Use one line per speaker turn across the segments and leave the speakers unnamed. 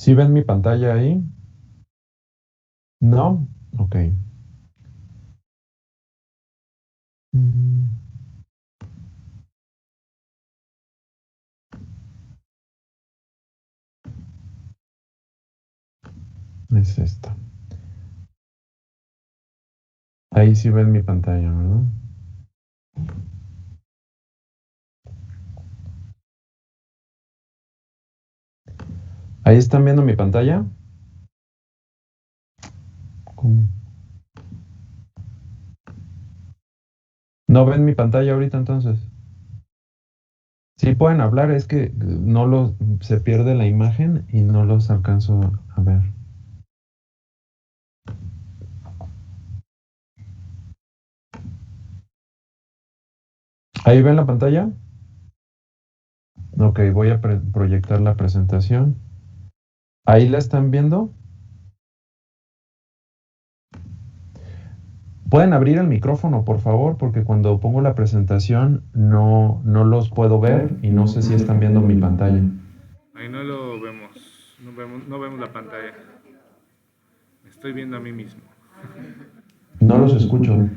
¿Sí ven mi pantalla ahí? ¿No? Ok. Mm, Es esta. Ahí sí ven mi pantalla, ¿verdad? ¿Ahí están viendo mi pantalla? ¿Cómo? ¿No ven mi pantalla ahorita entonces? Sí pueden hablar, es que no los se pierde la imagen y no los alcanzo a ver. ¿Ahí ven la pantalla? Ok, voy a proyectar la presentación. ¿Ahí la están viendo? Pueden abrir el micrófono, por favor, porque cuando pongo la presentación no los puedo ver y no sé si están viendo mi pantalla.
Ahí no lo vemos. No vemos la pantalla. Me estoy viendo a mí mismo.
No los escucho.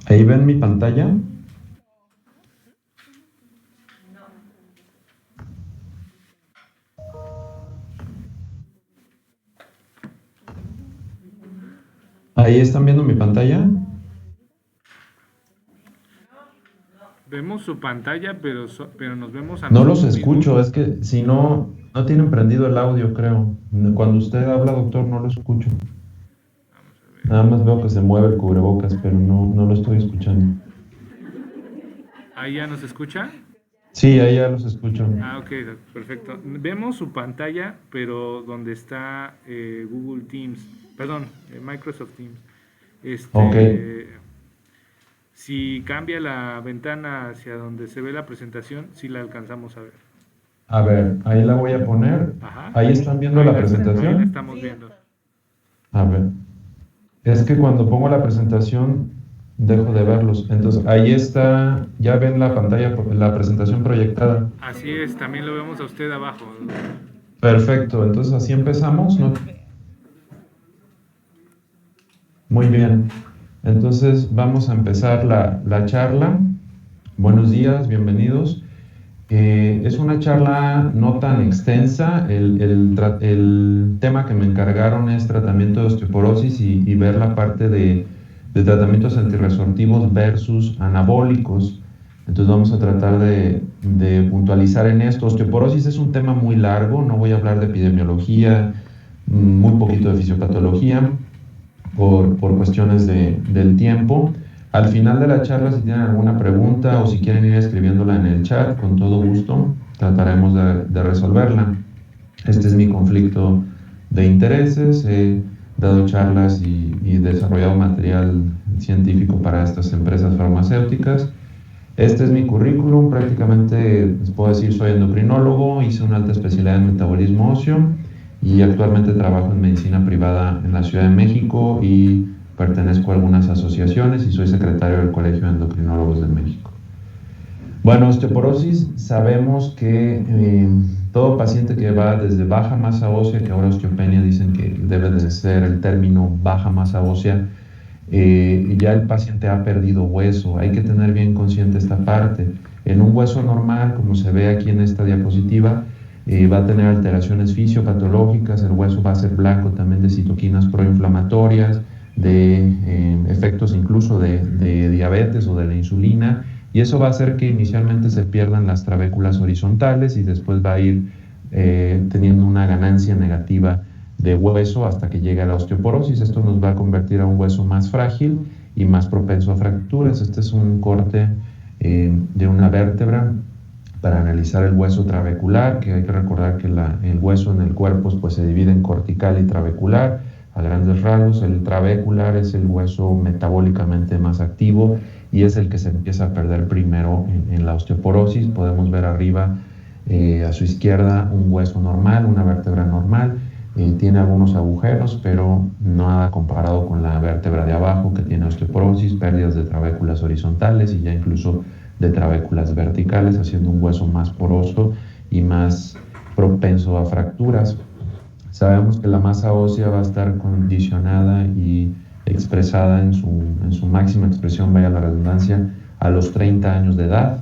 ¿Ahí ven mi pantalla? ¿Ahí están viendo mi pantalla?
Vemos su pantalla, pero nos vemos a
No los
nosotros mismos.
escucho, es que si no tienen prendido el audio, creo. Cuando usted habla, doctor, no lo escucho.
Vamos a ver.
Nada más veo que se mueve el cubrebocas, pero no lo estoy escuchando.
¿Ahí ya nos escucha?
Sí, ahí ya los escucho.
Ah, ok, perfecto. Vemos su pantalla, pero donde está Google Teams, perdón, Microsoft Teams.
Ok,
Este, si cambia la ventana hacia donde se ve la presentación, sí la alcanzamos a ver.
a ver, ahí la voy a poner.
Ajá.
¿Ahí están viendo
Ahí
la
ahí la
presentación?
estamos viendo.
A ver, es que cuando pongo la presentación dejo de verlos. Entonces, ahí está, ya ven la pantalla, la presentación proyectada.
Así es, también lo vemos a usted abajo.
Perfecto, entonces así empezamos, ¿no? Muy bien. Entonces vamos a empezar la charla. Buenos días, bienvenidos. Es una charla no tan extensa. El tema que me encargaron es tratamiento de osteoporosis y ver la parte de tratamientos antirresortivos versus anabólicos. Entonces vamos a tratar de puntualizar en esto. Osteoporosis es un tema muy largo, no voy a hablar de epidemiología, muy poquito de fisiopatología por cuestiones del tiempo. Al final de la charla, si tienen alguna pregunta o si quieren ir escribiéndola en el chat, con todo gusto trataremos de resolverla. Este es mi conflicto de intereses. He dado charlas y desarrollado material científico para estas empresas farmacéuticas. Este es mi currículum. Prácticamente les puedo decir, soy endocrinólogo, hice una alta especialidad en metabolismo óseo y actualmente trabajo en medicina privada en la Ciudad de México y pertenezco a algunas asociaciones y soy secretario del Colegio de Endocrinólogos de México. Bueno, osteoporosis, sabemos que todo paciente que va desde baja masa ósea, que ahora osteopenia dicen que debe de ser el término baja masa ósea, ya el paciente ha perdido hueso. Hay que tener bien consciente esta parte. En un hueso normal, como se ve aquí en esta diapositiva, va a tener alteraciones fisiopatológicas, el hueso va a ser blanco también de citoquinas proinflamatorias, de efectos incluso de diabetes o de la insulina, y eso va a hacer que inicialmente se pierdan las trabéculas horizontales y después va a ir teniendo una ganancia negativa de hueso hasta que llegue a la osteoporosis. Esto nos va a convertir a un hueso más frágil y más propenso a fracturas. Este es un corte de una vértebra para analizar el hueso trabecular, que hay que recordar que el hueso en el cuerpo pues, se divide en cortical y trabecular. A grandes rasgos, el trabecular es el hueso metabólicamente más activo y es el que se empieza a perder primero en la osteoporosis. Podemos ver arriba a su izquierda un hueso normal, una vértebra normal. Tiene algunos agujeros, pero nada comparado con la vértebra de abajo que tiene osteoporosis, pérdidas de trabéculas horizontales y ya incluso de trabéculas verticales, haciendo un hueso más poroso y más propenso a fracturas. Sabemos que la masa ósea va a estar condicionada y expresada en su máxima expresión, vaya la redundancia, a los 30 años de edad.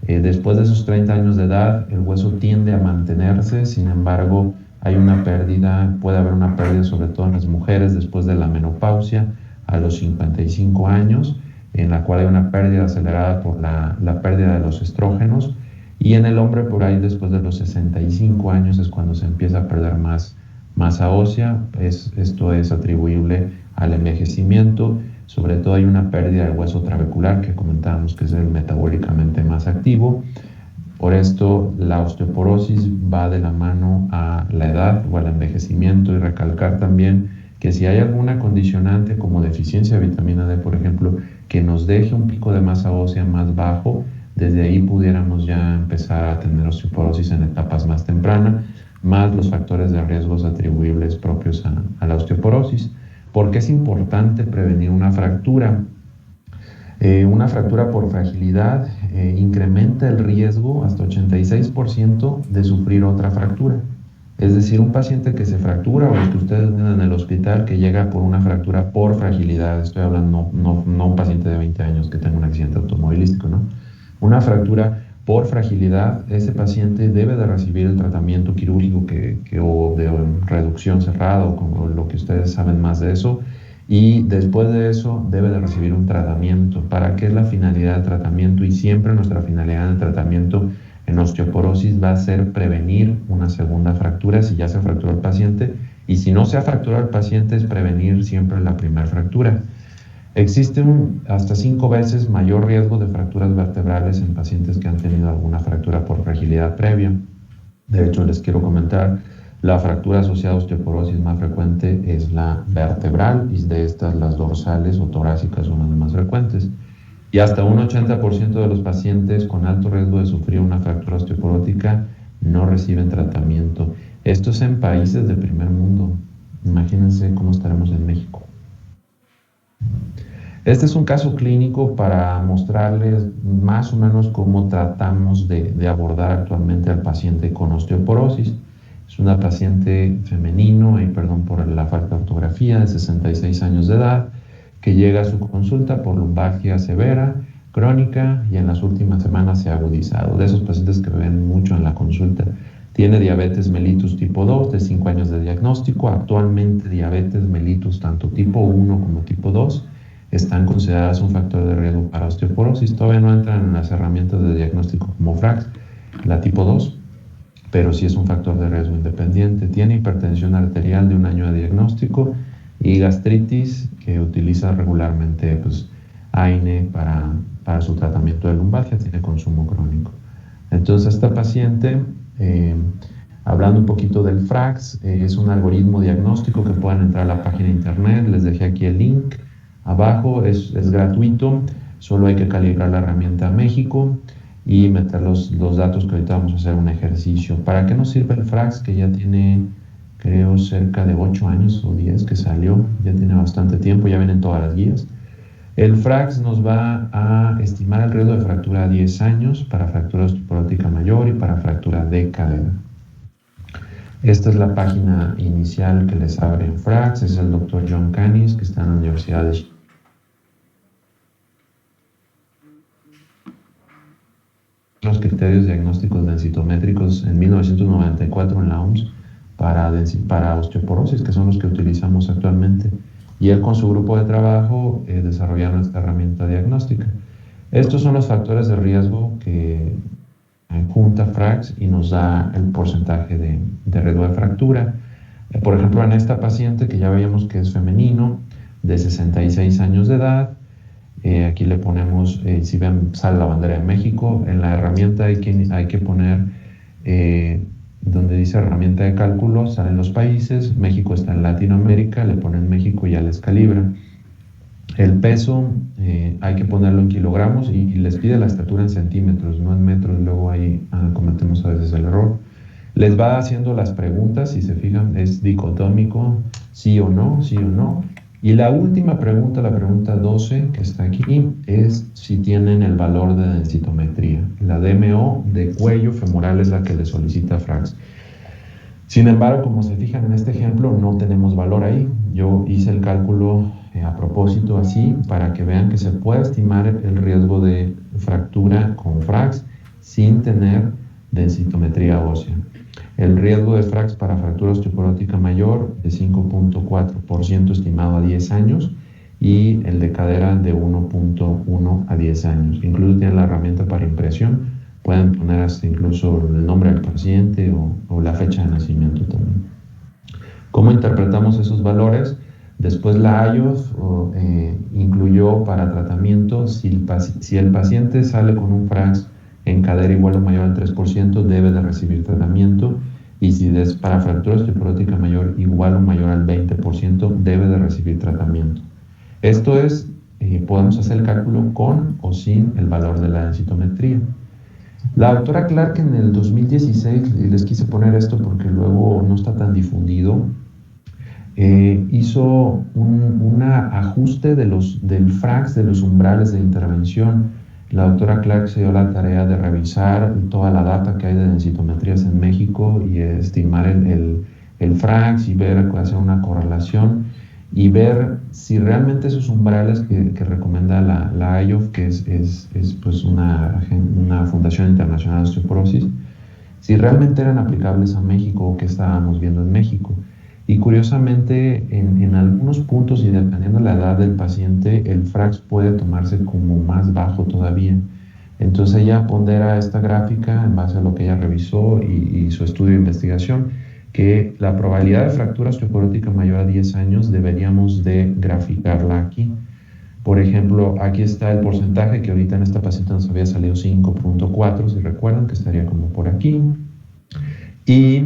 Después de esos 30 años de edad, el hueso tiende a mantenerse, sin embargo, hay una pérdida, puede haber una pérdida sobre todo en las mujeres después de la menopausia a los 55 años, en la cual hay una pérdida acelerada por la pérdida de los estrógenos, y en el hombre por ahí después de los 65 años es cuando se empieza a perder más masa ósea. Esto es atribuible al envejecimiento. Sobre todo hay una pérdida del hueso trabecular que comentábamos que es el metabólicamente más activo. Por esto la osteoporosis va de la mano a la edad o al envejecimiento, y recalcar también que si hay alguna condicionante como deficiencia de vitamina D, por ejemplo, que nos deje un pico de masa ósea más bajo, desde ahí pudiéramos ya empezar a tener osteoporosis en etapas más tempranas, más los factores de riesgos atribuibles propios a la osteoporosis. ¿Por qué es importante prevenir una fractura? Una fractura por fragilidad incrementa el riesgo hasta 86% de sufrir otra fractura. Es decir, un paciente que se fractura, o el que ustedes ven en el hospital que llega por una fractura por fragilidad, estoy hablando no un paciente de 20 años que tenga un accidente automovilístico, ¿no? Una fractura por fragilidad, ese paciente debe de recibir el tratamiento quirúrgico o de reducción cerrada o lo que ustedes saben más de eso. Y después de eso debe de recibir un tratamiento. ¿Para qué es la finalidad del tratamiento? Y siempre nuestra finalidad del tratamiento en osteoporosis va a ser prevenir una segunda fractura si ya se fracturó el paciente, y si no se ha fracturado el paciente es prevenir siempre la primera fractura. Existe hasta 5 veces mayor riesgo de fracturas vertebrales en pacientes que han tenido alguna fractura por fragilidad previa. De hecho, les quiero comentar, la fractura asociada a osteoporosis más frecuente es la vertebral, y de estas las dorsales o torácicas son las más frecuentes. Y hasta un 80% de los pacientes con alto riesgo de sufrir una fractura osteoporótica no reciben tratamiento. Esto es en países de primer mundo. Imagínense cómo estaremos en México. Este es un caso clínico para mostrarles más o menos cómo tratamos de abordar actualmente al paciente con osteoporosis. Es una paciente femenino, y perdón por la falta de ortografía, de 66 años de edad, que llega a su consulta por lumbalgia severa, crónica, y en las últimas semanas se ha agudizado. De esos pacientes que ven mucho en la consulta. Tiene diabetes mellitus tipo 2, de 5 años de diagnóstico. Actualmente diabetes mellitus tanto tipo 1 como tipo 2 están consideradas un factor de riesgo para osteoporosis. Todavía no entran en las herramientas de diagnóstico como FRAX, la tipo 2, pero sí es un factor de riesgo independiente. Tiene hipertensión arterial de 1 año de diagnóstico y gastritis, que utiliza regularmente AINE para su tratamiento de lumbalgia, tiene consumo crónico. Entonces esta paciente, hablando un poquito del FRAX, es un algoritmo diagnóstico que pueden entrar a la página de internet, les dejé aquí el link abajo, es gratuito, solo hay que calibrar la herramienta a México y meter los datos que ahorita vamos a hacer un ejercicio. ¿Para qué nos sirve el FRAX? Que ya tiene, creo, cerca de 8 años o 10 que salió, ya tiene bastante tiempo, ya vienen todas las guías. El FRAX nos va a estimar el riesgo de fractura a 10 años para fractura osteoporótica mayor y para fractura de cadera. Esta es la página inicial que les abre en FRAX, es el doctor John Canis, que está en la Universidad de Chicago. Los criterios diagnósticos densitométricos en 1994 en la OMS para osteoporosis, que son los que utilizamos actualmente. Y él con su grupo de trabajo desarrollaron esta herramienta diagnóstica. Estos son los factores de riesgo que junta FRAX y nos da el porcentaje de riesgo de fractura. Por ejemplo, en esta paciente que ya veíamos que es femenino, de 66 años de edad, aquí le ponemos, si ven, sale la bandera de México. En la herramienta hay que poner, donde dice herramienta de cálculo, salen los países. México está en Latinoamérica, le ponen México y ya les calibra. El peso hay que ponerlo en kilogramos y les pide la estatura en centímetros, no en metros. Luego ahí cometemos a veces el error. Les va haciendo las preguntas, si se fijan, es dicotómico, sí o no, sí o no. Y la última pregunta, la pregunta 12, que está aquí, es si tienen el valor de densitometría. La DMO de cuello femoral es la que le solicita Frax. Sin embargo, como se fijan en este ejemplo, no tenemos valor ahí. Yo hice el cálculo a propósito así, para que vean que se puede estimar el riesgo de fractura con Frax sin tener densitometría ósea. El riesgo de Frax para fractura osteoporótica mayor de 5.4% estimado a 10 años y el de cadera de 1.1 a 10 años. Incluso tienen la herramienta para impresión. Pueden poner hasta incluso el nombre del paciente o la fecha de nacimiento también. ¿Cómo interpretamos esos valores? Después la IOF incluyó para tratamiento, si el paciente sale con un Frax en cadera igual o mayor al 3%, debe de recibir tratamiento, y si es para fractura osteoporótica mayor igual o mayor al 20%, debe de recibir tratamiento. Esto es, podemos hacer el cálculo con o sin el valor de la densitometría. La doctora Clark en el 2016, les quise poner esto porque luego no está tan difundido, hizo un ajuste del Frax, de los umbrales de intervención. La doctora Clark se dio la tarea de revisar toda la data que hay de densitometrías en México y estimar el Frax y hacer una correlación y ver si realmente esos umbrales que recomienda la IOF, que es pues una Fundación Internacional de Osteoporosis, si realmente eran aplicables a México o qué estábamos viendo en México. Y curiosamente, en algunos puntos y dependiendo de la edad del paciente, el Frax puede tomarse como más bajo todavía. Entonces ella pondera esta gráfica en base a lo que ella revisó y su estudio de investigación, que la probabilidad de fractura osteoporótica mayor a 10 años deberíamos de graficarla aquí. Por ejemplo, aquí está el porcentaje que ahorita en esta paciente nos había salido 5.4, si recuerdan, que estaría como por aquí. Y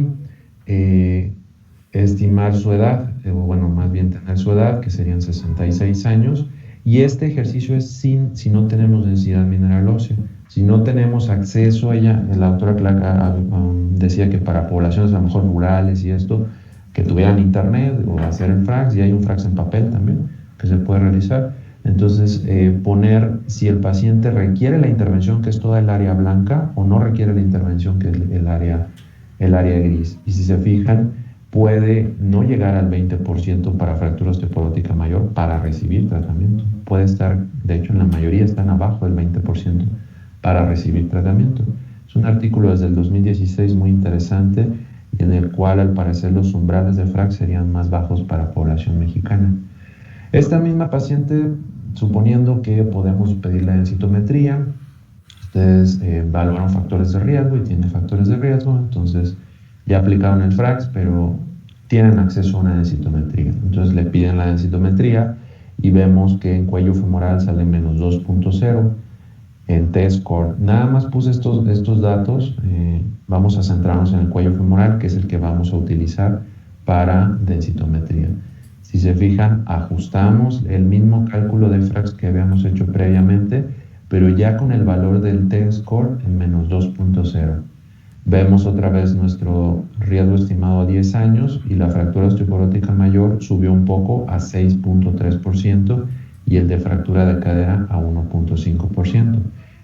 estimar su edad, o bueno, más bien tener su edad, que serían 66 años, y este ejercicio es si no tenemos densidad mineral ósea, si no tenemos acceso a ella. La doctora Clark decía que para poblaciones a lo mejor rurales y esto, que tuvieran internet o hacer el Frax, y hay un Frax en papel también que se puede realizar. Entonces, poner si el paciente requiere la intervención, que es toda el área blanca, o no requiere la intervención, que es el área gris. Y si se fijan, puede no llegar al 20% para fractura osteoporótica mayor para recibir tratamiento. Puede estar, de hecho en la mayoría están abajo del 20% para recibir tratamiento. Es un artículo desde el 2016 muy interesante, en el cual al parecer los umbrales de Frax serían más bajos para población mexicana. Esta misma paciente, suponiendo que podemos pedir la densitometría, ustedes evaluaron factores de riesgo y tiene factores de riesgo, entonces ya aplicaron el Frax, pero tienen acceso a una densitometría. Entonces le piden la densitometría y vemos que en cuello femoral sale menos 2.0, en T-score. Nada más puse estos datos, vamos a centrarnos en el cuello femoral, que es el que vamos a utilizar para densitometría. Si se fijan, ajustamos el mismo cálculo de Frax que habíamos hecho previamente, pero ya con el valor del T-score en menos 2.0. Vemos otra vez nuestro riesgo estimado a 10 años y la fractura osteoporótica mayor subió un poco a 6.3% y el de fractura de cadera a 1.5%.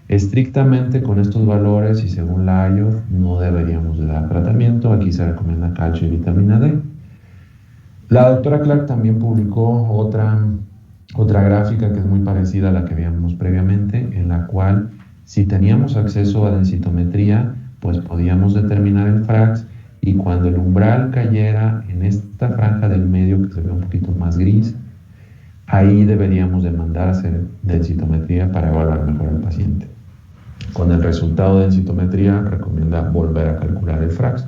Estrictamente con estos valores y según la IOF no deberíamos de dar tratamiento. Aquí se recomienda calcio y vitamina D. La doctora Clark también publicó otra gráfica que es muy parecida a la que veíamos previamente, en la cual si teníamos acceso a densitometría, pues podíamos determinar el Frax, y cuando el umbral cayera en esta franja del medio que se ve un poquito más gris, ahí deberíamos de mandar a hacer densitometría para evaluar mejor al paciente. Con el resultado de densitometría recomienda volver a calcular el Frax.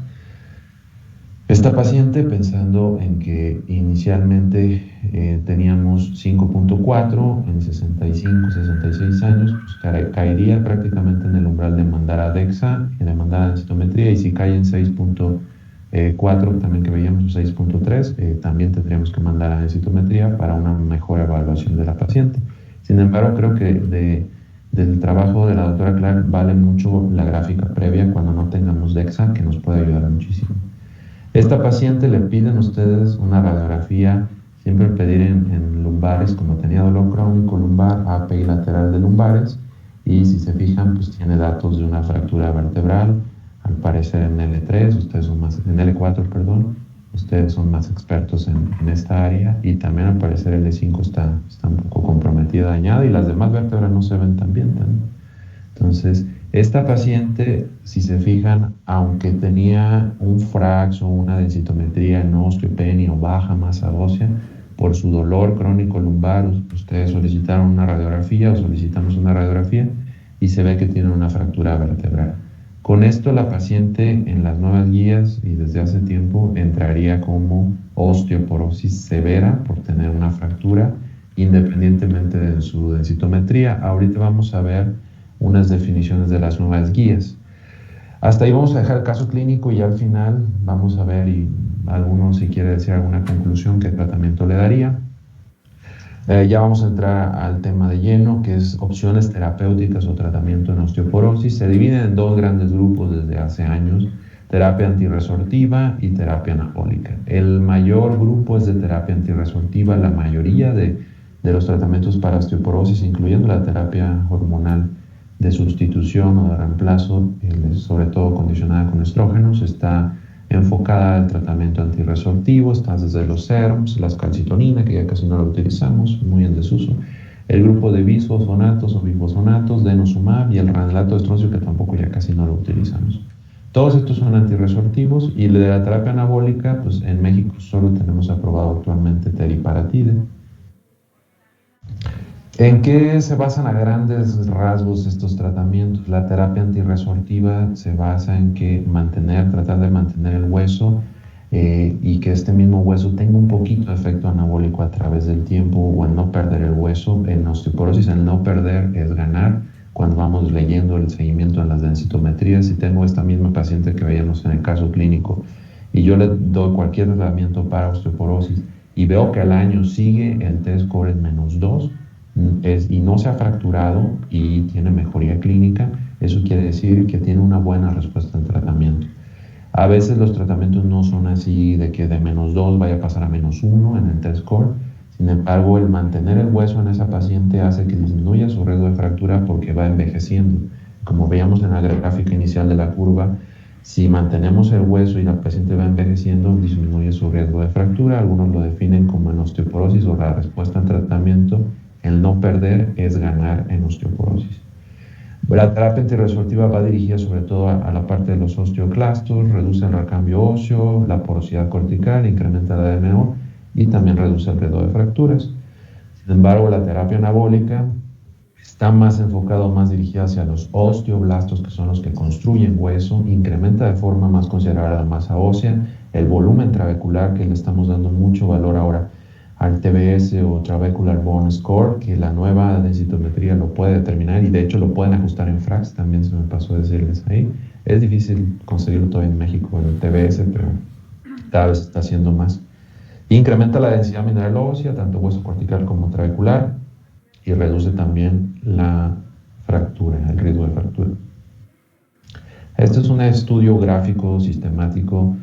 Esta paciente, pensando en que inicialmente teníamos 5.4 en 65, 66 años, pues caería prácticamente en el umbral de mandar a DEXA y de mandar a densitometría, y si cae en 6.4 también que veíamos, 6.3, también tendríamos que mandar a densitometría para una mejor evaluación de la paciente. Sin embargo, creo que del trabajo de la doctora Clark vale mucho la gráfica previa cuando no tengamos DEXA, que nos puede ayudar muchísimo. Esta paciente le piden ustedes una radiografía, siempre pedir en lumbares, como tenía dolor crónico lumbar, API lateral de lumbares, y si se fijan, pues tiene datos de una fractura vertebral, al parecer en L3, ustedes son más, en L4, perdón, ustedes son más expertos en esta área, y también al parecer L5 está un poco comprometida, dañada, y las demás vértebras no se ven tan bien también. Entonces, esta paciente, si se fijan, aunque tenía un FRAX o una densitometría en osteopenia o baja masa ósea, por su dolor crónico lumbar, ustedes solicitaron una radiografía o solicitamos una radiografía y se ve que tiene una fractura vertebral. Con esto la paciente en las nuevas guías y desde hace tiempo entraría como osteoporosis severa por tener una fractura independientemente de su densitometría. Ahorita vamos a ver unas definiciones de las nuevas guías. Hasta ahí vamos a dejar el caso clínico y al final vamos a ver, y alguno si quiere decir alguna conclusión, qué tratamiento le daría. Ya vamos a entrar al tema de lleno, que es opciones terapéuticas o tratamiento en osteoporosis. Se dividen en dos grandes grupos desde hace años: terapia antirresortiva y terapia anabólica. El mayor grupo es de terapia antirresortiva. La mayoría de los tratamientos para osteoporosis, incluyendo la terapia hormonal de sustitución o de reemplazo, sobre todo condicionada con estrógenos, está enfocada al tratamiento antirresortivo. Está desde los SERMs, las calcitonina, que ya casi no la utilizamos, muy en desuso, el grupo de bisfosfonatos o bifosfonatos, denosumab, y el ranelato de estroncio, que tampoco ya casi no lo utilizamos. Todos estos son antirresortivos, y de la terapia anabólica, pues en México solo tenemos aprobado actualmente teriparatide. ¿En qué se basan a grandes rasgos estos tratamientos? La terapia antirresortiva se basa en que tratar de mantener el hueso y que este mismo hueso tenga un poquito de efecto anabólico a través del tiempo, o el no perder el hueso. En osteoporosis el no perder es ganar. Cuando vamos leyendo el seguimiento en las densitometrías, si tengo esta misma paciente que veíamos en el caso clínico y yo le doy cualquier tratamiento para osteoporosis y veo que al año sigue el T-score en -2, y no se ha fracturado y tiene mejoría clínica, eso quiere decir que tiene una buena respuesta al tratamiento. A veces los tratamientos no son así, de que de -2 vaya a pasar a -1 en el T-score. Sin embargo, el mantener el hueso en esa paciente hace que disminuya su riesgo de fractura porque va envejeciendo. Como veíamos en la gráfica inicial de la curva, si mantenemos el hueso y la paciente va envejeciendo, disminuye su riesgo de fractura. Algunos lo definen como en osteoporosis o la respuesta al tratamiento. El no perder es ganar en osteoporosis. La terapia antirresortiva va dirigida sobre todo a la parte de los osteoclastos, reduce el recambio óseo, la porosidad cortical, incrementa la DMO y también reduce el riesgo de fracturas. Sin embargo, la terapia anabólica está más enfocada, más dirigida hacia los osteoblastos, que son los que construyen hueso, incrementa de forma más considerable la masa ósea, el volumen trabecular, que le estamos dando mucho valor ahora al TBS o Trabecular Bone Score, que la nueva densitometría lo puede determinar, y de hecho lo pueden ajustar en FRAX, también se me pasó a decirles ahí. Es difícil conseguirlo todavía en México el TBS, pero cada vez está haciendo más. Incrementa la densidad mineral ósea, tanto hueso cortical como trabecular, y reduce también la fractura, el riesgo de fractura. Este es un estudio gráfico sistemático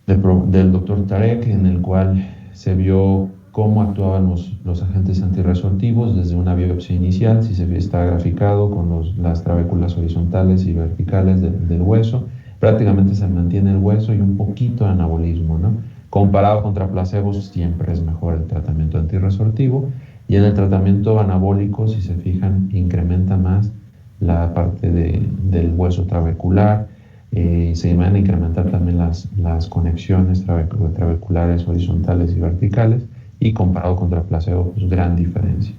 del Dr. Tarek, en el cual se vio cómo actuaban los agentes antirresortivos desde una biopsia inicial. Si se está graficado con las trabéculas horizontales y verticales del hueso, prácticamente se mantiene el hueso y un poquito de anabolismo, ¿no? Comparado contra placebos, siempre es mejor el tratamiento antirresortivo, y en el tratamiento anabólico, si se fijan, incrementa más la parte del hueso trabecular. Se van a incrementar también las conexiones trabeculares horizontales y verticales, y comparado contra placebo, pues gran diferencia.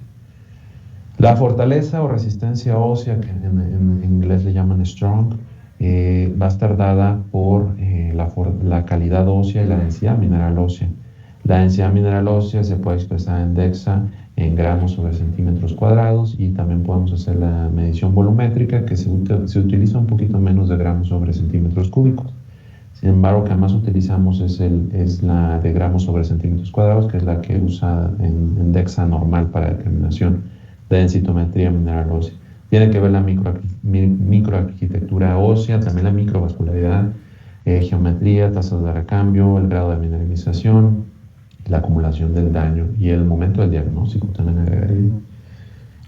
La fortaleza o resistencia ósea, que en inglés le llaman strong, va a estar dada por la calidad ósea y la densidad mineral ósea. La densidad mineral ósea se puede expresar en DEXA en gramos sobre centímetros cuadrados, y también podemos hacer la medición volumétrica, que se utiliza un poquito menos de gramos sobre centímetros cúbicos. Sin embargo, que más utilizamos es la de gramos sobre centímetros cuadrados, que es la que usa en DEXA normal para determinación de densitometría mineral ósea. Tiene que ver la microarquitectura ósea, también la microvascularidad, geometría, tasas de recambio, el grado de mineralización, la acumulación del daño y el momento del diagnóstico también agregaría.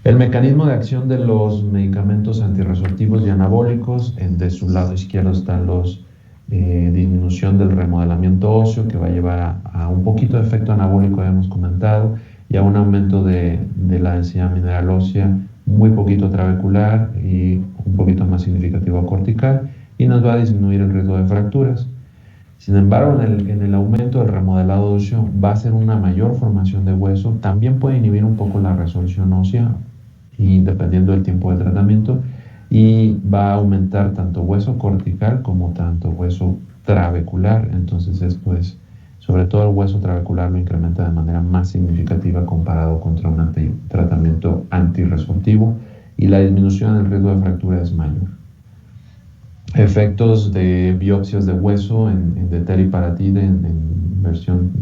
El mecanismo de acción de los medicamentos antirresortivos y anabólicos, de su lado izquierdo están los disminución del remodelamiento óseo, que va a llevar a un poquito de efecto anabólico, hemos comentado, y a un aumento de la densidad mineral ósea, muy poquito trabecular y un poquito más significativo cortical, y nos va a disminuir el riesgo de fracturas. Sin embargo, en el aumento del remodelado óseo va a ser una mayor formación de hueso, también puede inhibir un poco la resorción ósea, y dependiendo del tiempo de tratamiento, y va a aumentar tanto hueso cortical como tanto hueso trabecular. Entonces esto es, sobre todo el hueso trabecular lo incrementa de manera más significativa comparado contra un tratamiento antirresortivo, y la disminución del riesgo de fractura es mayor. Efectos de biopsias de hueso de teriparatide en versión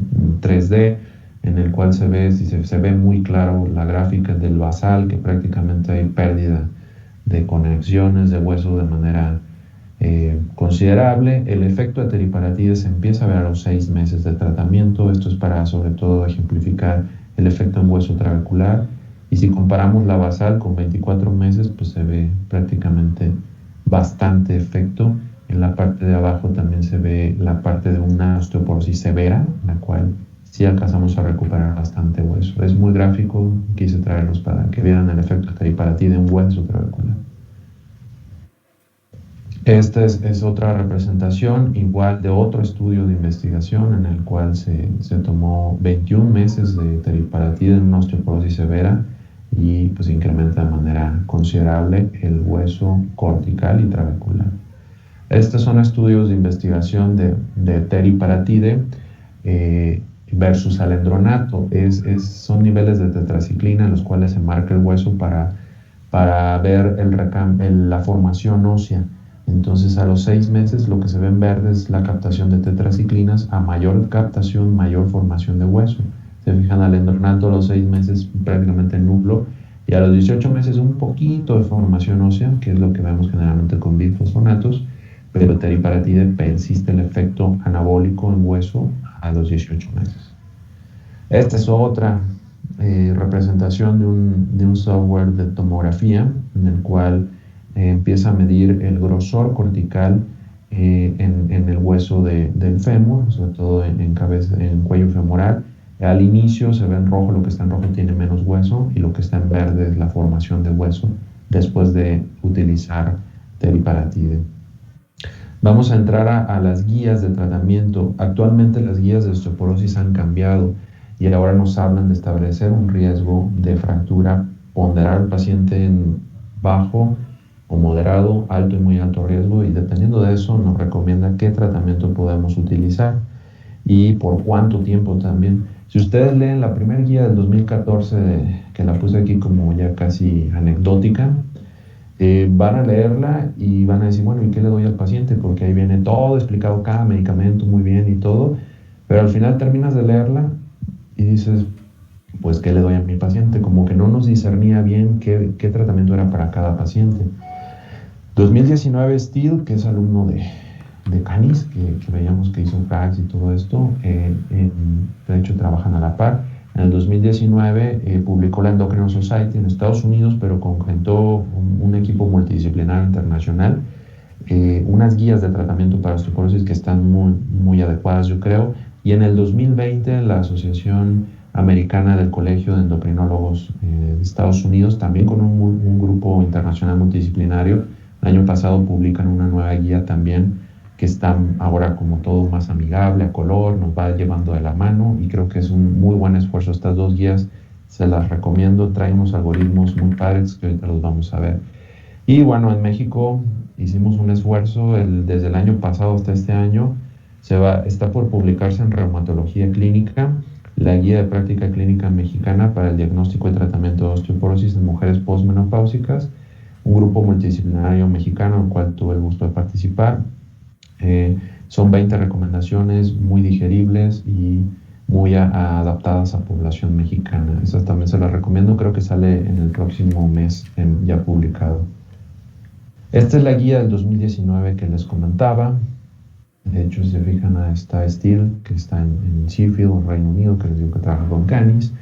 3D, en el cual se ve muy claro la gráfica del basal, que prácticamente hay pérdida de conexiones de hueso de manera considerable. El efecto de teriparatide se empieza a ver a los 6 meses de tratamiento. Esto es para, sobre todo, ejemplificar el efecto en hueso trabecular. Y si comparamos la basal con 24 meses, pues se ve prácticamente bastante efecto. En la parte de abajo también se ve la parte de una osteoporosis severa, en la cual sí alcanzamos a recuperar bastante hueso. Es muy gráfico, quise traerlos para que vieran el efecto de teriparatide en hueso trabecular. Esta es otra representación igual de otro estudio de investigación, en el cual se tomó 21 meses de teriparatide en una osteoporosis severa, y pues incrementa de manera considerable el hueso cortical y trabecular. Estos son estudios de investigación de teriparatide versus alendronato. Son niveles de tetraciclina en los cuales se marca el hueso para ver la formación ósea. Entonces, a los 6 meses lo que se ve en verde es la captación de tetraciclinas. A mayor captación, mayor formación de hueso. Se fijan, alendronato a los 6 meses prácticamente nulo, y a los 18 meses un poquito de formación ósea, que es lo que vemos generalmente con bifosfonatos, pero teriparatide persiste el efecto anabólico en hueso a los 18 meses. Esta es otra representación de un software de tomografía, en el cual empieza a medir el grosor cortical en el hueso del fémur, sobre todo en cuello femoral. Al inicio se ve en rojo, lo que está en rojo tiene menos hueso, y lo que está en verde es la formación de hueso después de utilizar teriparatide. Vamos a entrar a las guías de tratamiento. Actualmente las guías de osteoporosis han cambiado, y ahora nos hablan de establecer un riesgo de fractura, ponderar al paciente en bajo o moderado, alto y muy alto riesgo, y dependiendo de eso nos recomienda qué tratamiento podemos utilizar y por cuánto tiempo también. Si ustedes leen la primera guía del 2014, que la puse aquí como ya casi anecdótica, van a leerla y van a decir, bueno, ¿y qué le doy al paciente? Porque ahí viene todo explicado, cada medicamento muy bien y todo, pero al final terminas de leerla y dices, pues, ¿qué le doy a mi paciente? Como que no nos discernía bien qué tratamiento era para cada paciente. 2019, Steele, que es alumno de Canis, que veíamos que hizo fax y todo esto, de hecho trabajan a la par. En el 2019 publicó la Endocrine Society en Estados Unidos, pero conjuntó un equipo multidisciplinario internacional, unas guías de tratamiento para osteoporosis que están muy, muy adecuadas, yo creo. Y en el 2020 la Asociación Americana del Colegio de Endocrinólogos de Estados Unidos, también con un grupo internacional multidisciplinario, el año pasado publican una nueva guía también, que está ahora como todo más amigable, a color, nos va llevando de la mano, y creo que es un muy buen esfuerzo. Estas dos guías se las recomiendo, traen unos algoritmos muy padres que ahorita los vamos a ver. Y bueno, en México hicimos un esfuerzo desde el año pasado hasta este año. Está por publicarse en Reumatología Clínica la Guía de Práctica Clínica Mexicana para el Diagnóstico y Tratamiento de Osteoporosis en Mujeres Postmenopáusicas, un grupo multidisciplinario mexicano en el cual tuve el gusto de participar. Son 20 recomendaciones muy digeribles y muy adaptadas a población mexicana. Esas también se las recomiendo, creo que sale en el próximo mes ya publicado. Esta es la guía del 2019 que les comentaba. De hecho, si se fijan, está Steel, que está en Sheffield, en Reino Unido, que les digo que trabaja con Canis,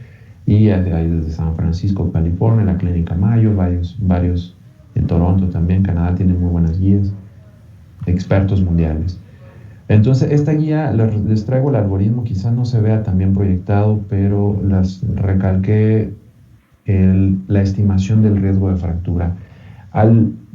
y hay desde San Francisco, California, la Clínica Mayo, varios en Toronto también, Canadá tiene muy buenas guías, expertos mundiales. Entonces, esta guía, les traigo el algoritmo, quizás no se vea tan bien proyectado, pero las recalqué la estimación del riesgo de fractura.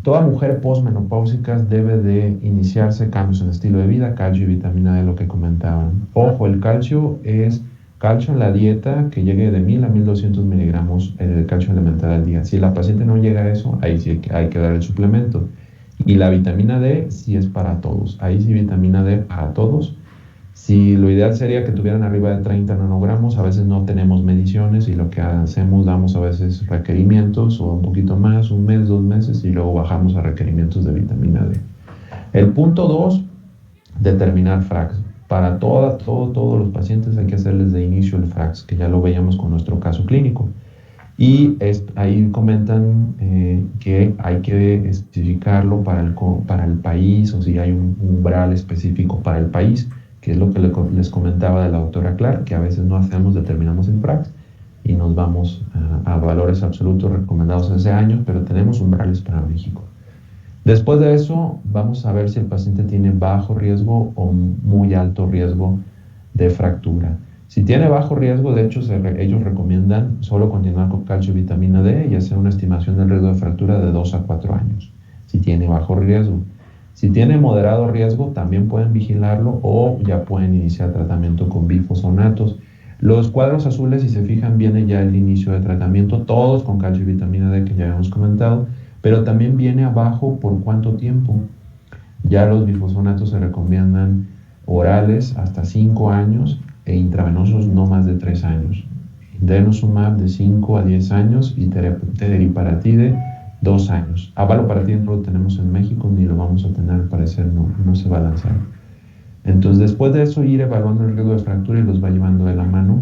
Toda mujer postmenopáusica debe de iniciarse cambios en estilo de vida, calcio y vitamina D, lo que comentaban. Ojo, el calcio es calcio en la dieta que llegue de 1000 a 1200 miligramos de calcio elemental al día. Si la paciente no llega a eso, ahí sí hay que dar el suplemento. Y la vitamina D sí es para todos. Ahí sí vitamina D para todos. Si lo ideal sería que tuvieran arriba de 30 nanogramos, a veces no tenemos mediciones y lo que hacemos, damos a veces requerimientos o un poquito más, un mes, 2 meses, y luego bajamos a requerimientos de vitamina D. El punto 2, determinar FRAX. Para todos los pacientes hay que hacerles de inicio el FRAX, que ya lo veíamos con nuestro caso clínico. Y ahí comentan que hay que especificarlo para el país, o si hay un umbral específico para el país, que es lo que les comentaba de la doctora Clark, que a veces no determinamos el FRAX y nos vamos a valores absolutos recomendados hace años, pero tenemos umbrales para México. Después de eso, vamos a ver si el paciente tiene bajo riesgo o muy alto riesgo de fractura. Si tiene bajo riesgo, de hecho, ellos recomiendan solo continuar con calcio y vitamina D y hacer una estimación del riesgo de fractura de 2 a 4 años, si tiene bajo riesgo. Si tiene moderado riesgo, también pueden vigilarlo o ya pueden iniciar tratamiento con bifosfonatos. Los cuadros azules, si se fijan, viene ya el inicio de tratamiento, todos con calcio y vitamina D que ya habíamos comentado, pero también viene abajo por cuánto tiempo. Ya los bifosfonatos se recomiendan orales hasta 5 años e intravenosos no más de 3 años. Denosumab de 5 a 10 años y teriparatide 2 años. Abaloparatide no lo tenemos en México ni lo vamos a tener, al parecer no se va a lanzar. Entonces, después de eso, ir evaluando el riesgo de fractura y los va llevando de la mano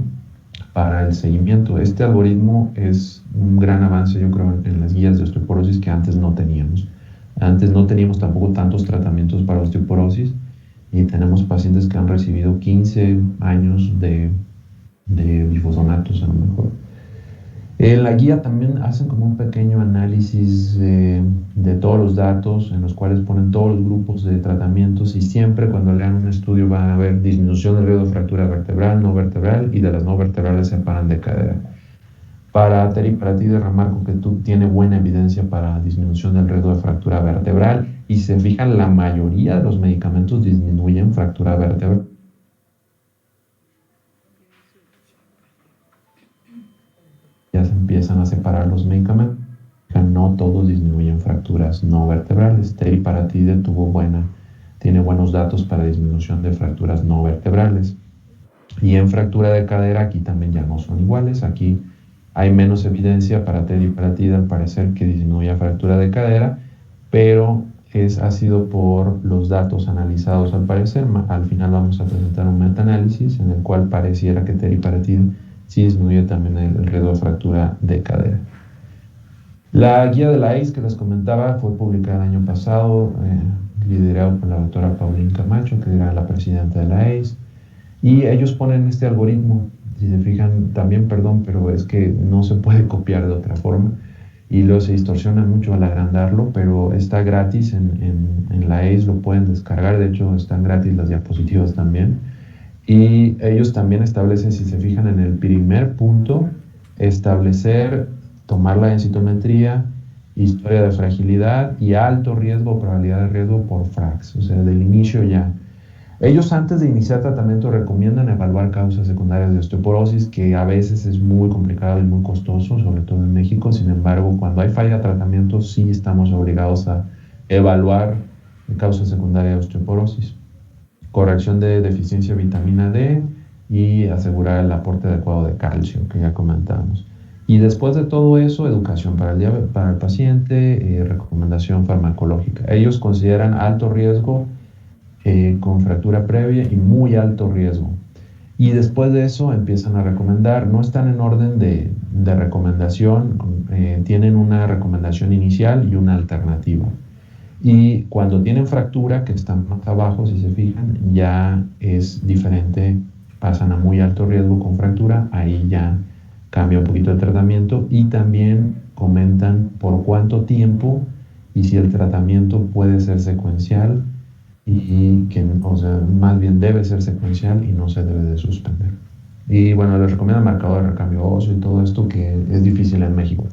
para el seguimiento. Este algoritmo es un gran avance, yo creo, en las guías de osteoporosis que antes no teníamos. Antes no teníamos tampoco tantos tratamientos para osteoporosis y tenemos pacientes que han recibido 15 años de bifosfonatos a lo mejor. En la guía también hacen como un pequeño análisis de todos los datos en los cuales ponen todos los grupos de tratamientos y siempre cuando lean un estudio va a haber disminución del riesgo de fractura vertebral, no vertebral y de las no vertebrales se separan de cadera. Para teriparatide remarco que tiene buena evidencia para disminución del riesgo de fractura vertebral y si se fijan la mayoría de los medicamentos disminuyen fractura vertebral. Ya se empiezan a separar los medicamentos, no todos disminuyen fracturas no vertebrales. Teriparatide tiene buenos datos para disminución de fracturas no vertebrales. Y en fractura de cadera aquí también ya no son iguales, aquí hay menos evidencia para teriparatide al parecer que disminuye fractura de cadera, pero ha sido por los datos analizados al parecer. Al final vamos a presentar un metaanálisis en el cual pareciera que teriparatide sí disminuye también el riesgo de fractura de cadera. La guía de la ACE que les comentaba fue publicada el año pasado, liderado por la doctora Paulín Camacho, que era la presidenta de la ACE, y ellos ponen este algoritmo. Si se fijan, también, perdón, pero es que no se puede copiar de otra forma, y luego se distorsiona mucho al agrandarlo, pero está gratis en la ACE, lo pueden descargar, de hecho están gratis las diapositivas también. Y ellos también establecen, si se fijan en el primer punto, tomar la densitometría, historia de fragilidad y alto riesgo, probabilidad de riesgo por FRAX, o sea, del inicio ya. Ellos antes de iniciar tratamiento recomiendan evaluar causas secundarias de osteoporosis, que a veces es muy complicado y muy costoso, sobre todo en México. Sin embargo, cuando hay falla de tratamiento, sí estamos obligados a evaluar causas secundarias de osteoporosis, corrección de deficiencia de vitamina D y asegurar el aporte adecuado de calcio, que ya comentábamos. Y después de todo eso, educación para el paciente, recomendación farmacológica. Ellos consideran alto riesgo con fractura previa y muy alto riesgo. Y después de eso empiezan a recomendar, no están en orden de recomendación, tienen una recomendación inicial y una alternativa. Y cuando tienen fractura, que están más abajo, si se fijan, ya es diferente, pasan a muy alto riesgo con fractura, ahí ya cambia un poquito el tratamiento y también comentan por cuánto tiempo y si el tratamiento puede ser secuencial y que, o sea, más bien debe ser secuencial y no se debe de suspender. Y bueno, les recomiendo marcador de recambio óseo y todo esto que es difícil en México.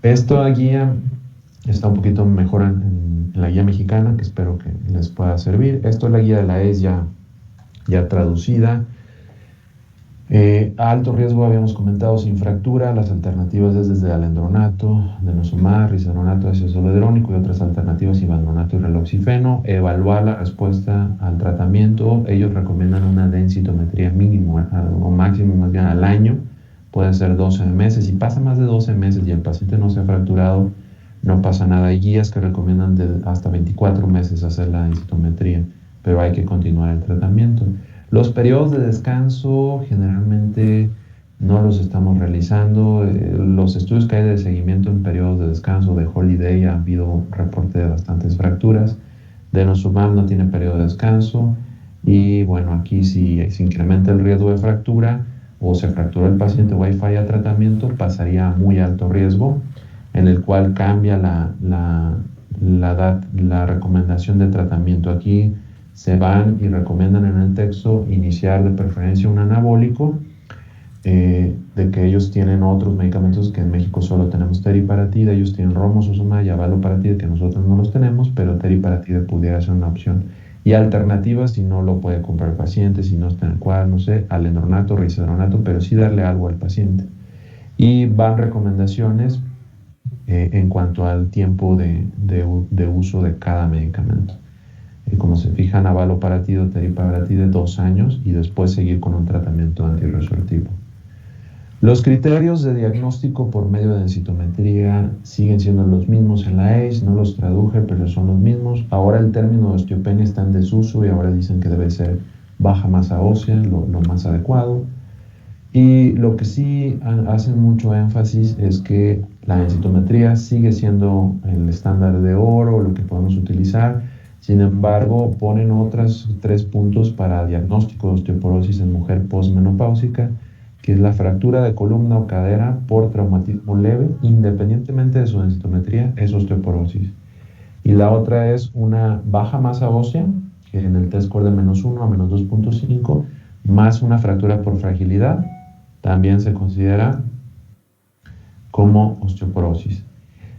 Esta guía está un poquito mejor en la guía mexicana, que espero que les pueda servir. Esto es la guía de la ES ya traducida. A alto riesgo habíamos comentado sin fractura, las alternativas es desde alendronato, denosumab, risperidone, ácido zoledrónico y otras alternativas, ivandronato y reloxifeno. Evaluar la respuesta al tratamiento. Ellos recomiendan una densitometría mínimo o máximo más bien al año, puede ser 12 meses. Si pasa más de 12 meses y el paciente no se ha fracturado, no pasa nada. Hay guías que recomiendan hasta 24 meses hacer la densitometría, pero hay que continuar el tratamiento. Los periodos de descanso generalmente no los estamos realizando. Los estudios que hay de seguimiento en periodos de descanso, de holiday, ha habido reporte de bastantes fracturas. Denosumab no tiene periodo de descanso. Y bueno, aquí si se incrementa el riesgo de fractura o se fracturó el paciente o hay falla de tratamiento, pasaría a muy alto riesgo, en el cual cambia la recomendación de tratamiento. Aquí se van y recomiendan en el texto iniciar de preferencia un anabólico, de que ellos tienen otros medicamentos que en México solo tenemos teriparatide, ellos tienen romosozumab y avaloparatide que nosotros no los tenemos, pero teriparatide pudiera ser una opción. Y alternativas si no lo puede comprar el paciente, si no está en el cuadro, no sé, alendronato, risperidone, pero sí darle algo al paciente. Y van recomendaciones en cuanto al tiempo de uso de cada medicamento. Como se fijan, avaloparatide o teriparatide 2 años y después seguir con un tratamiento antirresortivo. Los criterios de diagnóstico por medio de densitometría siguen siendo los mismos en la ACE, no los traduje, pero son los mismos. Ahora el término de osteopenia está en desuso y ahora dicen que debe ser baja masa ósea, lo más adecuado. Y lo que sí hacen mucho énfasis es que la densitometría sigue siendo el estándar de oro, lo que podemos utilizar. Sin embargo, ponen otros 3 puntos para diagnóstico de osteoporosis en mujer postmenopáusica, que es la fractura de columna o cadera por traumatismo leve, independientemente de su densitometría, es osteoporosis. Y la otra es una baja masa ósea, que en el test score de -1 a -2.5, más una fractura por fragilidad, también se considera como osteoporosis.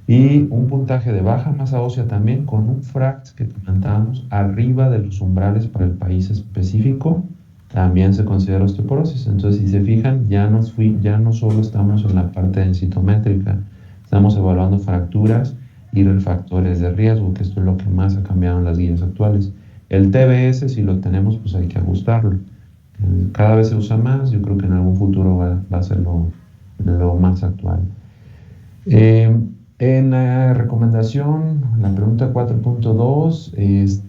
Y un puntaje de baja masa ósea también con un FRAX que comentábamos arriba de los umbrales para el país específico, también se considera osteoporosis. Entonces, si se fijan, ya no solo estamos en la parte densitométrica, estamos evaluando fracturas y factores de riesgo, que esto es lo que más ha cambiado en las guías actuales. El TBS, si lo tenemos, pues hay que ajustarlo. Cada vez se usa más, yo creo que en algún futuro va a ser lo más actual. En la recomendación, la pregunta 4.2,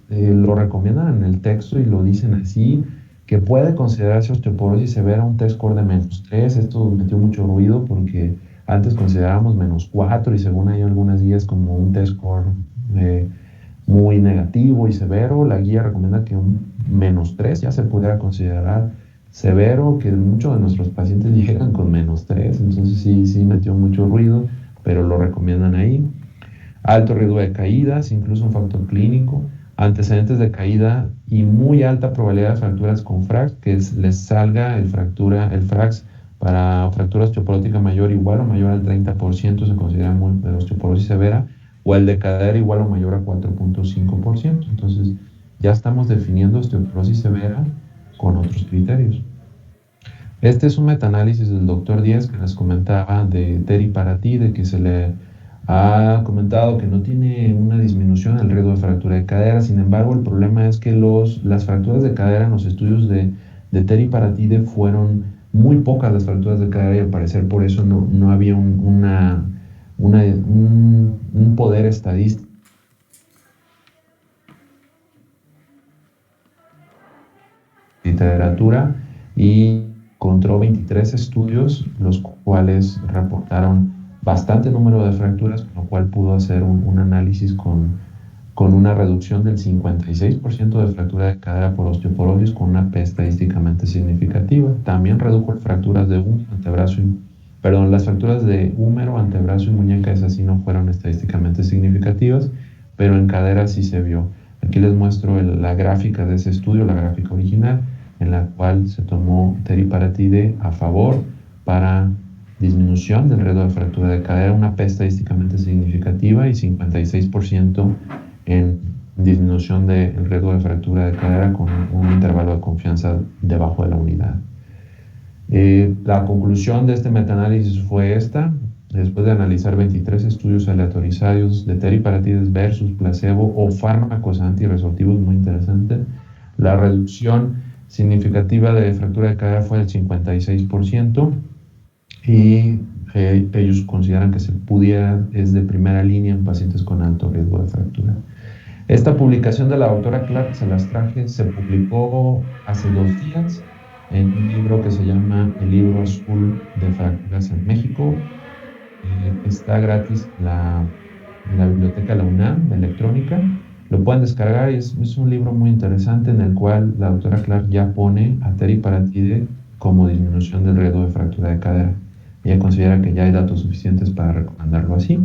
lo recomiendan en el texto y lo dicen así, que puede considerarse osteoporosis severa un test score de -3. Esto metió mucho ruido porque antes considerábamos -4 y según hay algunas guías como un test score muy negativo y severo. La guía recomienda que un -3 ya se pudiera considerar severo, que muchos de nuestros pacientes llegan con -3, entonces sí metió mucho ruido, pero lo recomiendan ahí. Alto riesgo de caídas, incluso un factor clínico, antecedentes de caída y muy alta probabilidad de fracturas con FRAX, que les salga el FRAX para fractura osteoporótica mayor igual o mayor al 30%, se considera de osteoporosis severa, o el de cadera igual o mayor a 4.5%. Entonces ya estamos definiendo osteoporosis severa con otros criterios. Este es un metaanálisis del doctor Díaz que les comentaba de teriparatide, que se le Ha comentado que no tiene una disminución en el riesgo de fractura de cadera. Sin embargo, el problema es que las fracturas de cadera en los estudios de teriparatide fueron muy pocas las fracturas de cadera y al parecer por eso no había un poder estadístico. Literatura y encontró 23 estudios, los cuales reportaron bastante número de fracturas, con lo cual pudo hacer un análisis con una reducción del 56% de fractura de cadera por osteoporosis con una P estadísticamente significativa. También redujo las fracturas de antebrazo las fracturas de húmero, antebrazo y muñeca, esas sí no fueron estadísticamente significativas, pero en cadera sí se vio. Aquí les muestro la gráfica de ese estudio, la gráfica original, en la cual se tomó teriparatide a favor para disminución del riesgo de fractura de cadera, una P estadísticamente significativa y 56% en disminución del riesgo de fractura de cadera con un intervalo de confianza debajo de la unidad. La conclusión de este metaanálisis fue esta: después de analizar 23 estudios aleatorizados de teriparatides versus placebo o fármacos antirresortivos, muy interesante, la reducción significativa de fractura de cadera fue del 56% y ellos consideran que es de primera línea en pacientes con alto riesgo de fractura. Esta publicación de la doctora Clark se publicó hace 2 días en un libro que se llama El Libro Azul de Fracturas en México. Está gratis en la biblioteca de la UNAM, electrónica. Lo pueden descargar y es un libro muy interesante en el cual la doctora Clark ya pone a teriparatide como disminución del riesgo de fractura de cadera. Ella considera que ya hay datos suficientes para recomendarlo así.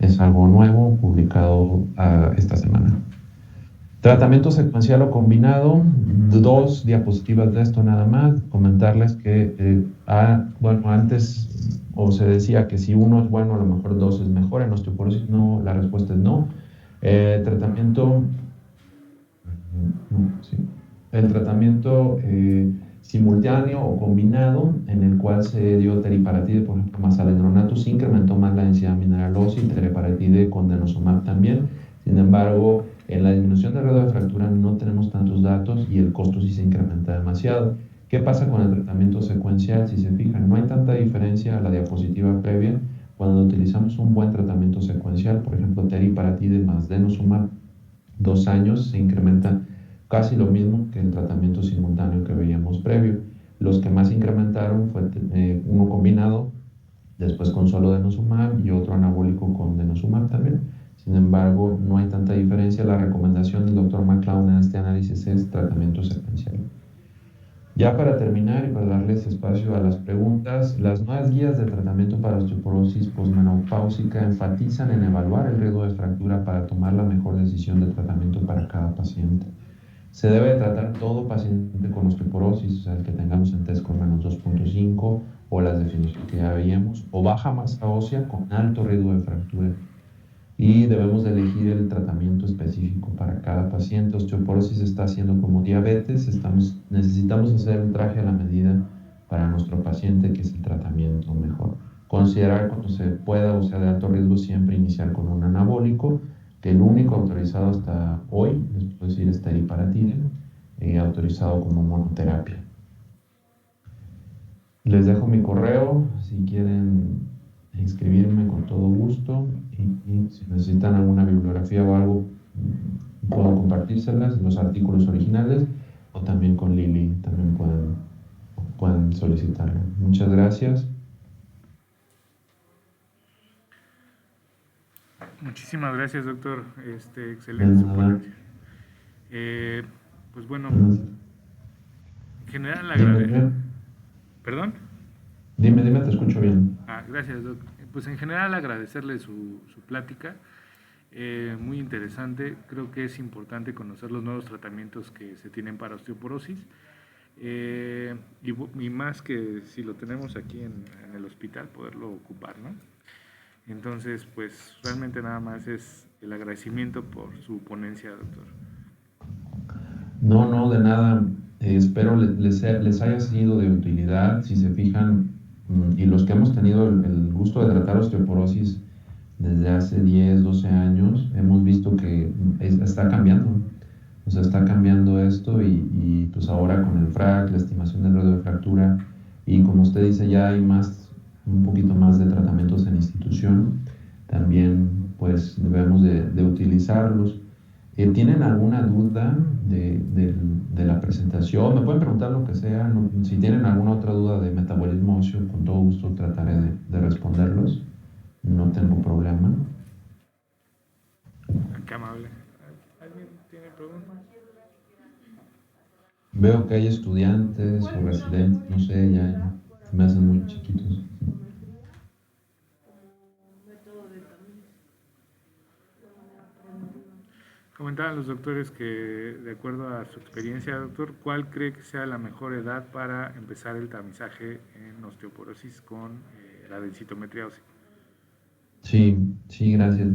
Es algo nuevo, publicado esta semana. Tratamiento secuencial o combinado, 2 diapositivas de esto nada más. Comentarles que, antes se decía que si uno es bueno, a lo mejor 2 es mejor. En osteoporosis no, la respuesta es no. El tratamiento simultáneo o combinado, en el cual se dio teriparatide, por ejemplo, más alendronato, sí incrementó más la densidad mineral ósea, y teriparatide con denosumab también. Sin embargo, en la disminución del riesgo de fractura no tenemos tantos datos y el costo sí se incrementa demasiado. ¿Qué pasa con el tratamiento secuencial? Si se fijan, no hay tanta diferencia a la diapositiva previa cuando utilizamos un buen tratamiento secuencial, por ejemplo, teriparatide más denosumab, 2 años, se incrementa casi lo mismo que el tratamiento simultáneo que veíamos previo. Los que más incrementaron fue uno combinado, después con solo denosumab y otro anabólico con denosumab también. Sin embargo, no hay tanta diferencia. La recomendación del Dr. McLeod en este análisis es tratamiento secuencial. Ya para terminar y para darles espacio a las preguntas, las nuevas guías de tratamiento para osteoporosis posmenopáusica enfatizan en evaluar el riesgo de fractura para tomar la mejor decisión de tratamiento para cada paciente. Se debe tratar todo paciente con osteoporosis, o sea, el que tengamos en test con menos 2.5 o las definiciones que ya veíamos, o baja masa ósea con alto riesgo de fractura. Y debemos de elegir el tratamiento específico para cada paciente. Osteoporosis está haciendo como diabetes, necesitamos hacer un traje a la medida para nuestro paciente, que es el tratamiento mejor. Considerar cuando se pueda, o sea, de alto riesgo, siempre iniciar con un anabólico, que el único autorizado hasta hoy, les puedo decir, es teriparatide, autorizado como monoterapia. Les dejo mi correo si quieren inscribirme, con todo gusto, y si necesitan alguna bibliografía o algo, puedo compartírselas, los artículos originales, o también con Lili también pueden solicitarlo. Muchas gracias.
Muchísimas gracias, doctor. Excelente su ponencia. Pues bueno, en general agradezco. ¿Perdón?
Dime, te escucho bien.
Gracias, doc. Pues en general agradecerle su plática, muy interesante. Creo que es importante conocer los nuevos tratamientos que se tienen para osteoporosis, y más que si lo tenemos aquí en el hospital, poderlo ocupar, ¿no? Entonces, pues realmente nada más es el agradecimiento por su ponencia, doctor.
No, de nada. Espero les haya sido de utilidad. Si se fijan, y los que hemos tenido el gusto de tratar osteoporosis, desde hace 10, 12 años, hemos visto que está cambiando. O sea, está cambiando esto y pues ahora con el FRAC, la estimación del riesgo de fractura, y como usted dice, ya hay un poquito más de tratamientos en institución, también pues debemos de utilizarlos. ¿Tienen alguna duda de la presentación? Me pueden preguntar lo que sea. Si tienen alguna otra duda de metabolismo óseo, con todo gusto trataré de responderlos. No tengo problema.
Qué amable. ¿Alguien tiene preguntas?
Veo que hay estudiantes o residentes, no sé, ya me hacen muy chiquitos.
Comentaban los doctores que, de acuerdo a su experiencia, doctor, ¿cuál cree que sea la mejor edad para empezar el tamizaje en osteoporosis con la densitometría ósea?
Sí, sí, gracias.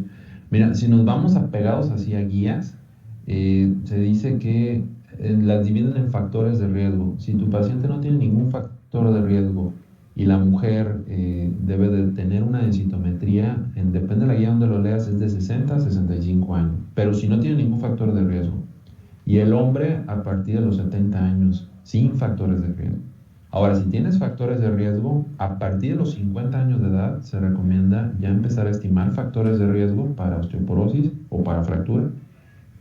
Mira, si nos vamos apegados así a guías, se dice que las dividen en factores de riesgo. Si tu paciente no tiene ningún factor de riesgo y la mujer debe de tener una densitometría, depende de la guía donde lo leas, es de 60 a 65 años. Pero si no tiene ningún factor de riesgo, y el hombre a partir de los 70 años, sin factores de riesgo. Ahora, si tienes factores de riesgo, a partir de los 50 años de edad se recomienda ya empezar a estimar factores de riesgo para osteoporosis o para fractura.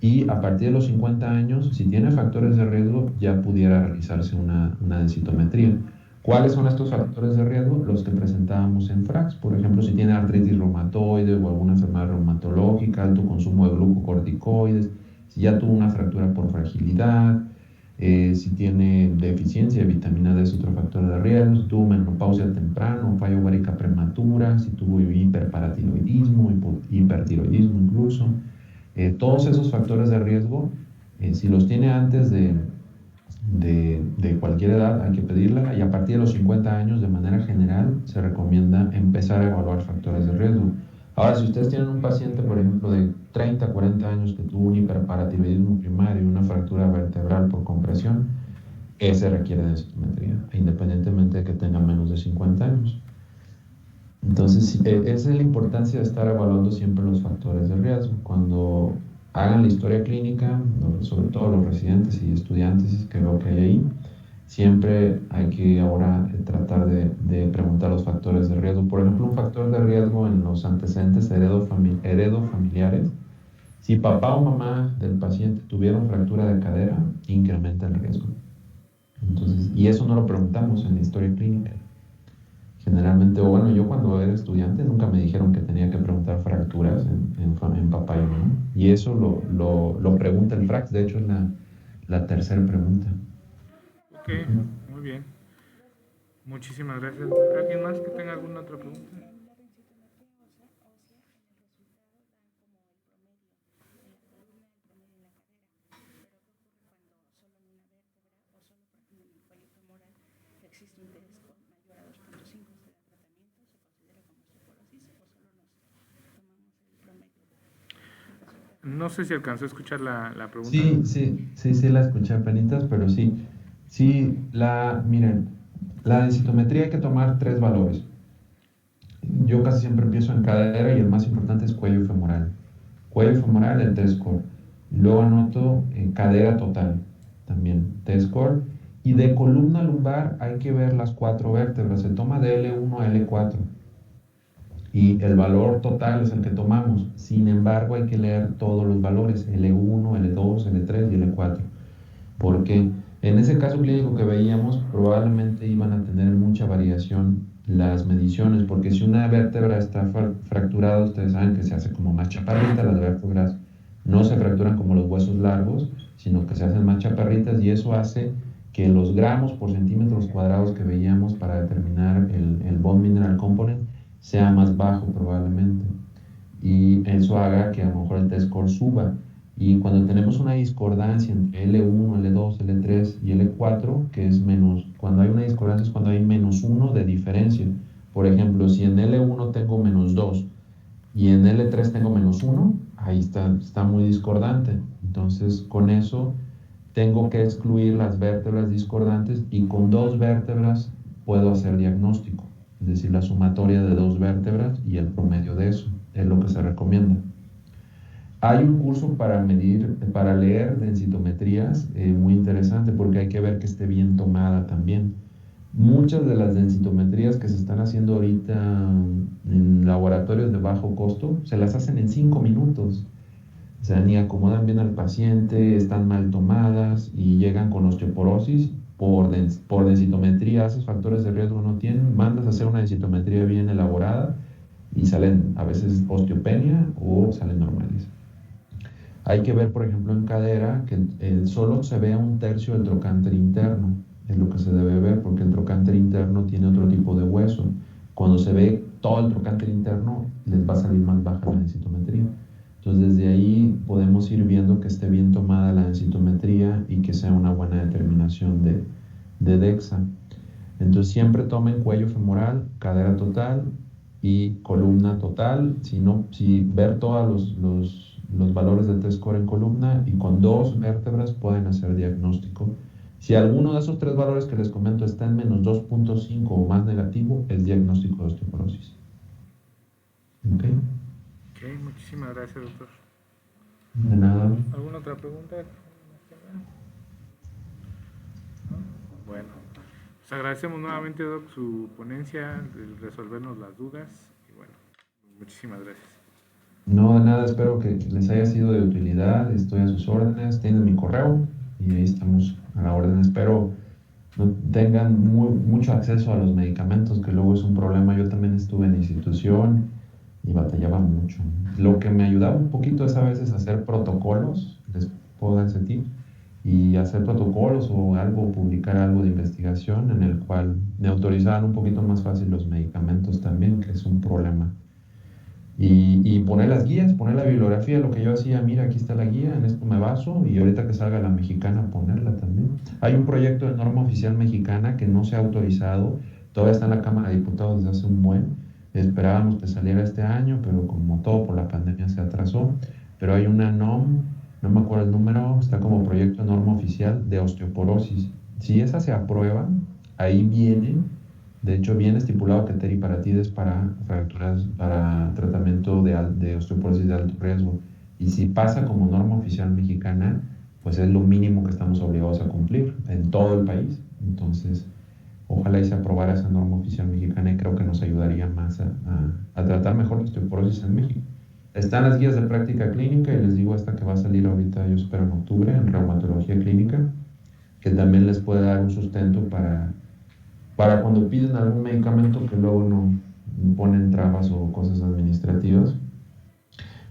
Y a partir de los 50 años, si tiene factores de riesgo, ya pudiera realizarse una densitometría. ¿Cuáles son estos factores de riesgo? Los que presentábamos en FRAX. Por ejemplo, si tiene artritis reumatoide o alguna enfermedad reumatológica, alto consumo de glucocorticoides, si ya tuvo una fractura por fragilidad, si tiene deficiencia de vitamina D es otro factor de riesgo, si tuvo menopausia temprana, falla ovárica prematura, si tuvo hiperparatiroidismo, hipertiroidismo incluso. Todos esos factores de riesgo, si los tiene antes de cualquier edad, hay que pedirla, y a partir de los 50 años, de manera general, se recomienda empezar a evaluar factores de riesgo. Ahora, si ustedes tienen un paciente, por ejemplo, de 30, 40 años que tuvo un hiperparatiroidismo primario y una fractura vertebral por compresión, ese requiere densitometría, independientemente de que tenga menos de 50 años. Entonces, esa es la importancia de estar evaluando siempre los factores de riesgo. Cuando hagan la historia clínica, sobre todo los residentes y estudiantes que veo que hay ahí, siempre hay que ahora tratar de preguntar los factores de riesgo. Por ejemplo, un factor de riesgo en los antecedentes heredofamiliares. Si papá o mamá del paciente tuvieron fractura de cadera, incrementa el riesgo. Entonces, y eso no lo preguntamos en la historia clínica. Generalmente, o bueno, yo cuando era estudiante nunca me dijeron que tenía que preguntar fracturas en papá y mamá. Y eso lo pregunta el FRAX, de hecho es la tercera pregunta.
Ok, muy bien. Muchísimas gracias. ¿Alguien más que tenga alguna otra pregunta? No sé si alcanzó a escuchar la pregunta.
Sí, la escuché apenas, pero sí. Sí, miren, la densitometría hay que tomar 3 valores. Yo casi siempre empiezo en cadera y el más importante es cuello femoral. Cuello femoral, el T-score. Luego anoto cadera total, también T-score. Y de columna lumbar hay que ver las 4 vértebras. Se toma de L1 a L4. Y el valor total es el que tomamos. Sin embargo, hay que leer todos los valores, L1, L2, L3 y L4. Porque en ese caso clínico que veíamos, probablemente iban a tener mucha variación las mediciones, porque si una vértebra está fracturada, ustedes saben que se hace como más chaparrita, las vértebras no se fracturan como los huesos largos, sino que se hacen más chaparritas, y eso hace que los gramos por centímetros cuadrados que veíamos para determinar el bone mineral component sea más bajo probablemente, y eso haga que a lo mejor el T-score suba. Y cuando tenemos una discordancia entre L1, L2, L3 y L4, que es menos, cuando hay una discordancia es cuando hay menos 1 de diferencia. Por ejemplo, si en L1 tengo menos 2 y en L3 tengo menos 1, ahí está muy discordante. Entonces, con eso tengo que excluir las vértebras discordantes, y con 2 vértebras puedo hacer diagnóstico. Es decir, la sumatoria de 2 vértebras y el promedio de eso. es lo que se recomienda. Hay un curso para leer densitometrías muy interesante porque hay que ver que esté bien tomada también. Muchas de las densitometrías que se están haciendo ahorita en laboratorios de bajo costo se las hacen en 5 minutos. O sea, ni acomodan bien al paciente, están mal tomadas y llegan con osteoporosis por densitometría. Esos factores de riesgo no tienen, mandas a hacer una densitometría bien elaborada y salen a veces osteopenia o salen normales. Hay que ver, por ejemplo, en cadera que solo se vea un tercio del trocánter interno, es lo que se debe ver, porque el trocánter interno tiene otro tipo de hueso. Cuando se ve todo el trocánter interno, les va a salir más baja la densitometría. Entonces, desde ahí podemos ir viendo que esté bien tomada la densitometría y que sea una buena determinación de DEXA. Entonces, siempre tomen cuello femoral, cadera total y columna total. Si ver todos los valores de T-score en columna y con 2 vértebras pueden hacer diagnóstico. Si alguno de esos 3 valores que les comento está en menos 2.5 o más negativo, es diagnóstico de osteoporosis. ¿Ok?
Ok, muchísimas gracias, doctor.
De nada.
¿Alguna otra pregunta? Bueno, pues agradecemos nuevamente, Doc, su ponencia, el resolvernos las dudas y bueno, muchísimas gracias.
No, de nada, espero que les haya sido de utilidad. Estoy a sus órdenes, tienen mi correo y ahí estamos a la orden. Espero no tengan mucho acceso a los medicamentos, que luego es un problema. Yo también estuve en institución y batallaba mucho. Lo que me ayudaba un poquito es a veces hacer protocolos, les puedo dar ese tip, y hacer protocolos o algo, publicar algo de investigación en el cual me autorizaban un poquito más fácil los medicamentos también, que es un problema. Y poner las guías, poner la bibliografía, lo que yo hacía, mira, aquí está la guía, en esto me baso, y ahorita que salga la mexicana, ponerla también. Hay un proyecto de norma oficial mexicana que no se ha autorizado, todavía está en la Cámara de Diputados desde hace un buen, esperábamos que saliera este año, pero como todo por la pandemia se atrasó, pero hay una NOM, no me acuerdo el número, está como proyecto de norma oficial de osteoporosis. Si esa se aprueba, ahí viene, de hecho, viene estipulado que teriparatide es para fracturas, para tratamiento de osteoporosis de alto riesgo. Y si pasa como norma oficial mexicana, pues es lo mínimo que estamos obligados a cumplir en todo el país. Entonces, ojalá y se aprobara esa norma oficial mexicana y creo que nos ayudaría más a tratar mejor la osteoporosis en México. Están las guías de práctica clínica y les digo esta que va a salir ahorita, yo espero en octubre, en reumatología clínica, que también les puede dar un sustento para cuando piden algún medicamento que luego no ponen trabas o cosas administrativas.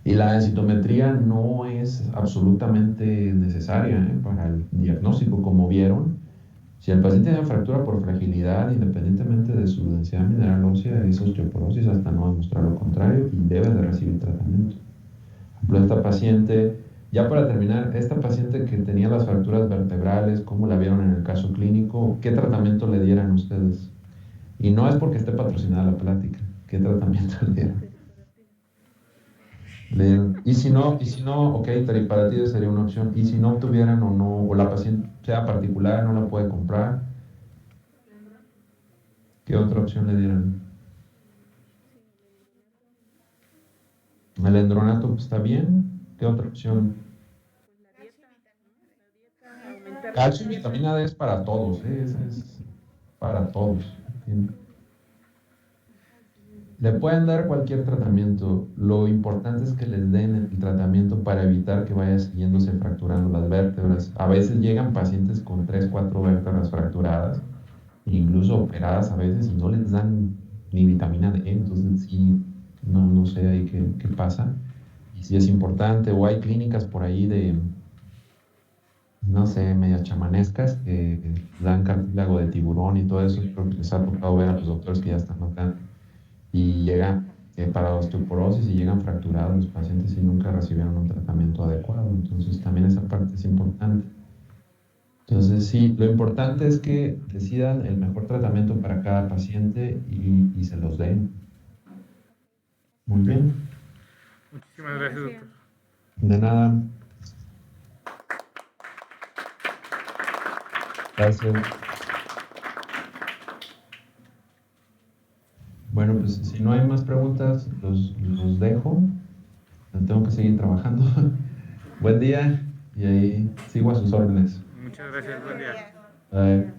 Y la densitometría no es absolutamente necesaria para el diagnóstico, como vieron. Si el paciente tiene fractura por fragilidad, independientemente de su densidad mineral ósea, es osteoporosis hasta no demostrar lo contrario y debe de recibir tratamiento. Por ejemplo, esta paciente, ya para terminar, esta paciente que tenía las fracturas vertebrales, ¿cómo la vieron en el caso clínico? ¿Qué tratamiento le dieran ustedes? Y no es porque esté patrocinada la plática. ¿Qué tratamiento le dieron? Y si no, ok, teriparatide sería una opción. Y si no tuvieran o no, o la paciente sea particular, no la puede comprar, ¿qué otra opción le dieran? El endronato pues, está bien. ¿Qué otra opción? Calcio y vitamina D es para todos, ¿eh? Es para todos. Le pueden dar cualquier tratamiento. Lo importante es que les den el tratamiento para evitar que vaya siguiéndose fracturando las vértebras. A veces llegan pacientes con 3, 4 vértebras fracturadas, incluso operadas a veces, y no les dan ni vitamina D. Entonces, sí, no sé ahí qué pasa. Y sí es importante. O hay clínicas por ahí no sé, medias chamanescas que dan cartílago de tiburón y todo eso. Yo creo que les ha tocado ver a los doctores que ya están más grandes y llegan para osteoporosis y llegan fracturados los pacientes y nunca recibieron un tratamiento adecuado. Entonces también esa parte es importante. Entonces sí, lo importante es que decidan el mejor tratamiento para cada paciente y se los den. Muy bien.
Muchísimas gracias, doctor.
De nada. Gracias. Bueno, pues si no hay más preguntas, los dejo. Tengo que seguir trabajando. Buen día y ahí sigo a sus órdenes.
Muchas gracias, buen día.
Bye.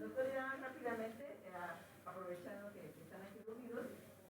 Doctor, ya rápidamente, aprovechando que están aquí.